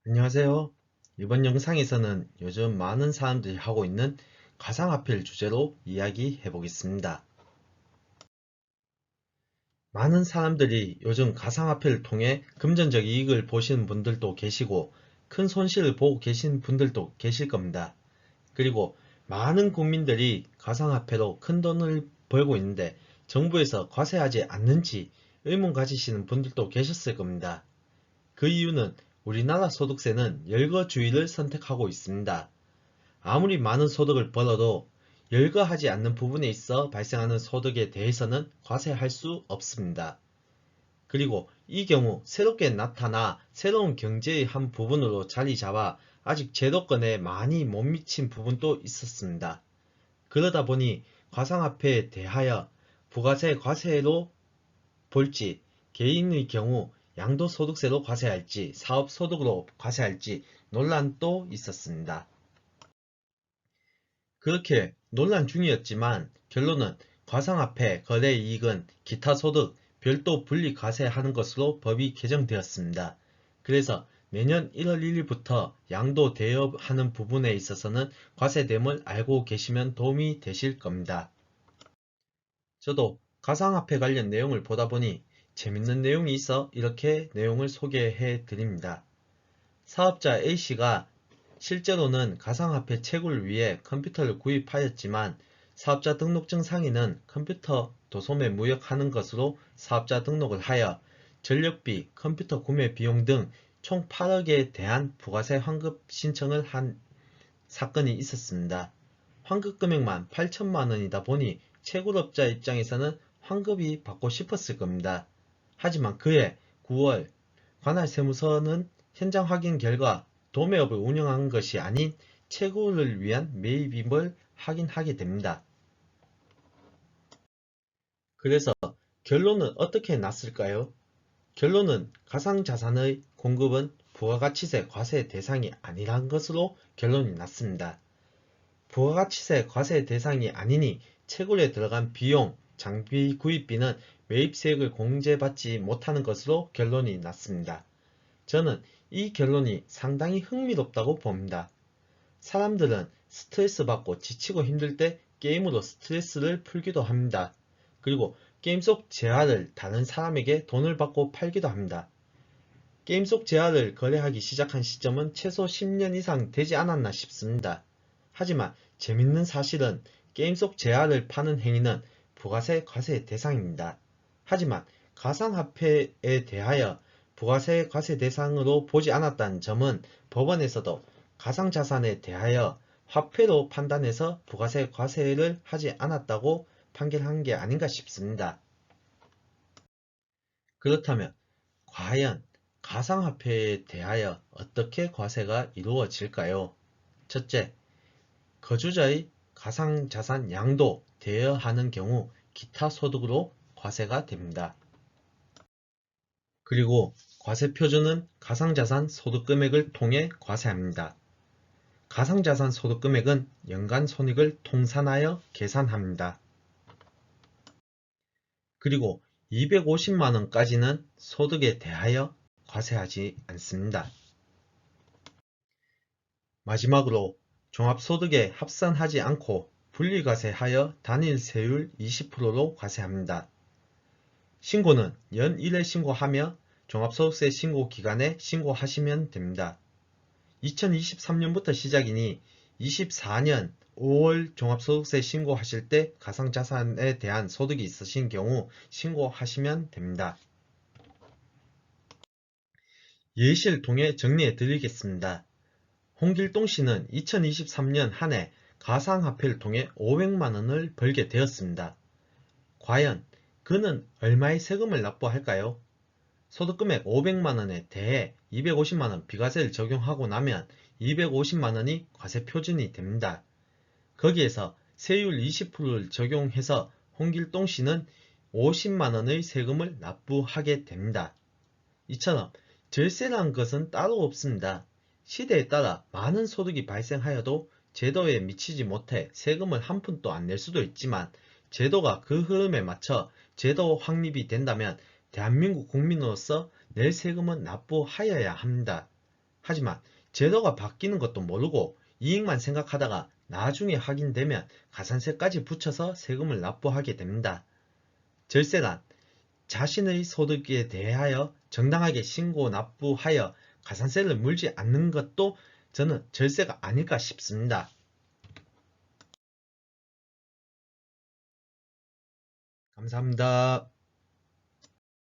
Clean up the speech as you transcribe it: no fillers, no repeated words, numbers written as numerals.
안녕하세요. 이번 영상에서는 요즘 많은 사람들이 하고 있는 가상화폐를 주제로 이야기해 보겠습니다. 많은 사람들이 요즘 가상화폐를 통해 금전적 이익을 보시는 분들도 계시고 큰 손실을 보고 계신 분들도 계실 겁니다. 그리고 많은 국민들이 가상화폐로 큰 돈을 벌고 있는데 정부에서 과세하지 않는지 의문 가지시는 분들도 계셨을 겁니다. 그 이유는 우리나라 소득세는 열거주의를 선택하고 있습니다. 아무리 많은 소득을 벌어도 열거하지 않는 부분에 있어 발생하는 소득에 대해서는 과세할 수 없습니다. 그리고 이 경우 새롭게 나타나 새로운 경제의 한 부분으로 자리 잡아 아직 제도권에 많이 못 미친 부분도 있었습니다. 그러다 보니 가상화폐에 대하여 부가세 과세로 볼지, 개인의 경우 양도소득세로 과세할지, 사업소득으로 과세할지 논란도 있었습니다. 그렇게 논란 중이었지만 결론은 가상화폐 거래이익은 기타소득 별도 분리 과세하는 것으로 법이 개정되었습니다. 그래서 내년 1월 1일부터 양도 대여하는 부분에 있어서는 과세됨을 알고 계시면 도움이 되실 겁니다. 저도 가상화폐 관련 내용을 보다 보니 재밌는 내용이 있어 이렇게 내용을 소개해 드립니다. 사업자 A씨가 실제로는 가상화폐 채굴을 위해 컴퓨터를 구입하였지만 사업자 등록증 상에는 컴퓨터 도소매 무역하는 것으로 사업자 등록을 하여 전력비, 컴퓨터 구매 비용 등 총 8억에 대한 부가세 환급 신청을 한 사건이 있었습니다. 환급 금액만 8천만 원이다 보니 채굴업자 입장에서는 환급이 받고 싶었을 겁니다. 하지만 그해 9월 관할 세무서는 현장 확인 결과 도매업을 운영한 것이 아닌 채굴을 위한 매입임을 확인하게 됩니다. 그래서 결론은 어떻게 났을까요? 결론은 가상자산의 공급은 부가가치세 과세 대상이 아니란 것으로 결론이 났습니다. 부가가치세 과세 대상이 아니니 채굴에 들어간 비용, 장비 구입비는 매입세액을 공제받지 못하는 것으로 결론이 났습니다. 저는 이 결론이 상당히 흥미롭다고 봅니다. 사람들은 스트레스 받고 지치고 힘들 때 게임으로 스트레스를 풀기도 합니다. 그리고 게임 속 재화를 다른 사람에게 돈을 받고 팔기도 합니다. 게임 속 재화를 거래하기 시작한 시점은 최소 10년 이상 되지 않았나 싶습니다. 하지만 재밌는 사실은 게임 속 재화를 파는 행위는 부가세 과세 대상입니다. 하지만 가상화폐에 대하여 부가세 과세 대상으로 보지 않았다는 점은 법원에서도 가상자산에 대하여 화폐로 판단해서 부가세 과세를 하지 않았다고 판결한 게 아닌가 싶습니다. 그렇다면 과연 가상화폐에 대하여 어떻게 과세가 이루어질까요? 첫째, 거주자의 가상자산 양도 대여하는 경우 기타 소득으로 과세가 됩니다. 그리고 과세표준은 가상자산 소득금액을 통해 과세합니다. 가상자산 소득금액은 연간 손익을 통산하여 계산합니다. 그리고 250만원까지는 소득에 대하여 과세하지 않습니다. 마지막으로 종합소득에 합산하지 않고 분리과세하여 단일세율 20%로 과세합니다. 신고는 연 1회 신고하며 종합소득세 신고기간에 신고하시면 됩니다. 2023년부터 시작이니 24년 5월 종합소득세 신고하실 때 가상자산에 대한 소득이 있으신 경우 신고하시면 됩니다. 예시를 통해 정리해 드리겠습니다. 홍길동 씨는 2023년 한 해 가상화폐를 통해 500만원을 벌게 되었습니다. 과연 그는 얼마의 세금을 납부할까요? 소득금액 500만원에 대해 250만원 비과세를 적용하고 나면 250만원이 과세 표준이 됩니다. 거기에서 세율 20%를 적용해서 홍길동 씨는 50만원의 세금을 납부하게 됩니다. 이처럼 절세라는 것은 따로 없습니다. 시대에 따라 많은 소득이 발생하여도 제도에 미치지 못해 세금을 한 푼도 안 낼 수도 있지만 제도가 그 흐름에 맞춰 제도 확립이 된다면 대한민국 국민으로서 낼 세금은 납부하여야 합니다. 하지만 제도가 바뀌는 것도 모르고 이익만 생각하다가 나중에 확인되면 가산세까지 붙여서 세금을 납부하게 됩니다. 절세란 자신의 소득에 대하여 정당하게 신고 납부하여 가산세를 물지 않는 것도 저는 절세가 아닐까 싶습니다. 감사합니다.